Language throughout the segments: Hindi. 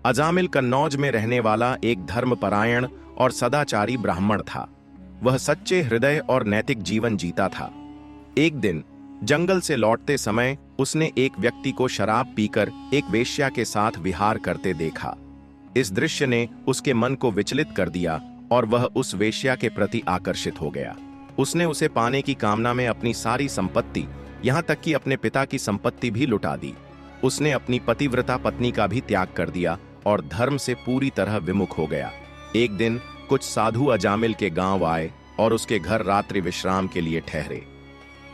अजामिल कन्नौज में रहने वाला एक धर्मपरायण और सदाचारी ब्राह्मण था। वह सच्चे हृदय और नैतिक जीवन जीता था। एक दिन जंगल से लौटते समय उसने एक व्यक्ति को शराब पीकर एक वेश्या के साथ विहार करते देखा। इस दृश्य ने उसके मन को विचलित कर दिया और वह उस वेश्या के प्रति आकर्षित हो गया। उसने उसे पाने की कामना में अपनी सारी संपत्ति, यहाँ तक कि अपने पिता की संपत्ति भी लुटा दी। उसने अपनी पतिव्रता पत्नी का भी त्याग कर दिया और धर्म से पूरी तरह विमुख हो गया। एक दिन कुछ साधु अजामिल के गांव आए और उसके घर रात्रि विश्राम के लिए ठहरे।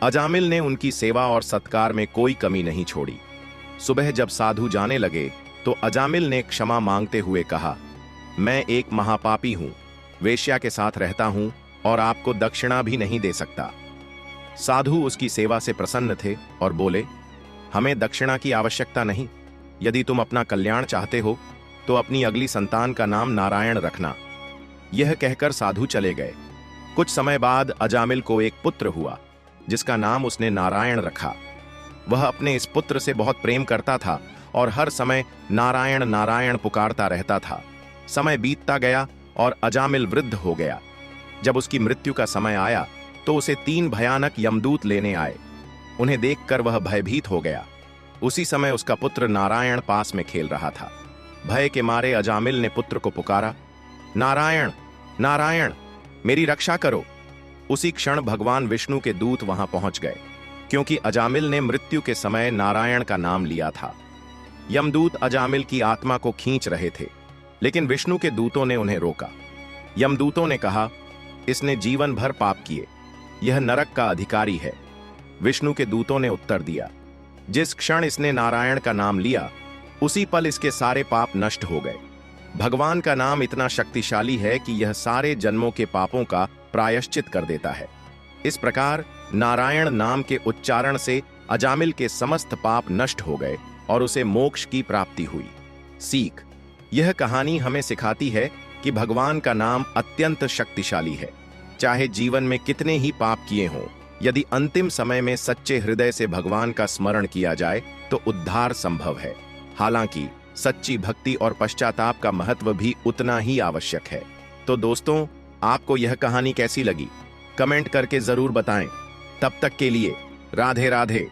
अजामिल ने उनकी सेवा और सत्कार में कोई कमी नहीं छोड़ी। सुबह जब साधु जाने लगे तो अजामिल ने क्षमा मांगते हुए कहा, मैं एक महापापी हूं, वेश्या के साथ रहता हूं और आपको दक्षिणा भी नहीं दे सकता। साधु उसकी सेवा से प्रसन्न थे और बोले, हमें दक्षिणा की आवश्यकता नहीं। यदि तुम अपना कल्याण चाहते हो तो अपनी अगली संतान का नाम नारायण रखना। यह कहकर साधु चले गए। कुछ समय बाद अजामिल को एक पुत्र हुआ जिसका नाम उसने नारायण रखा। वह अपने इस पुत्र से बहुत प्रेम करता था और हर समय नारायण नारायण पुकारता रहता था। समय बीतता गया और अजामिल वृद्ध हो गया। जब उसकी मृत्यु का समय आया तो उसे 3 भयानक यमदूत लेने आए। उन्हें देखकर वह भयभीत हो गया। उसी समय उसका पुत्र नारायण पास में खेल रहा था। भय के मारे अजामिल ने पुत्र को पुकारा, नारायण नारायण, मेरी रक्षा करो। उसी क्षण भगवान विष्णु के दूत वहां पहुंच गए, क्योंकि अजामिल ने मृत्यु के समय नारायण का नाम लिया था। यमदूत अजामिल की आत्मा को खींच रहे थे, लेकिन विष्णु के दूतों ने उन्हें रोका। यमदूतों ने कहा, इसने जीवन भर पाप किए, यह नरक का अधिकारी है। विष्णु के दूतों ने उत्तर दिया, जिस क्षण इसने नारायण का नाम लिया उसी पल इसके सारे पाप नष्ट हो गए। भगवान का नाम इतना शक्तिशाली है कि यह सारे जन्मों के पापों का प्रायश्चित कर देता है। इस प्रकार नारायण नाम के उच्चारण से अजामिल के समस्त पाप नष्ट हो गए और उसे मोक्ष की प्राप्ति हुई। सीख, यह कहानी हमें सिखाती है कि भगवान का नाम अत्यंत शक्तिशाली है। चाहे जीवन में कितने ही पाप किए हों, यदि अंतिम समय में सच्चे हृदय से भगवान का स्मरण किया जाए तो उद्धार संभव है। हालांकि सच्ची भक्ति और पश्चाताप का महत्व भी उतना ही आवश्यक है। तो दोस्तों, आपको यह कहानी कैसी लगी? कमेंट करके जरूर बताएं। तब तक के लिए राधे राधे।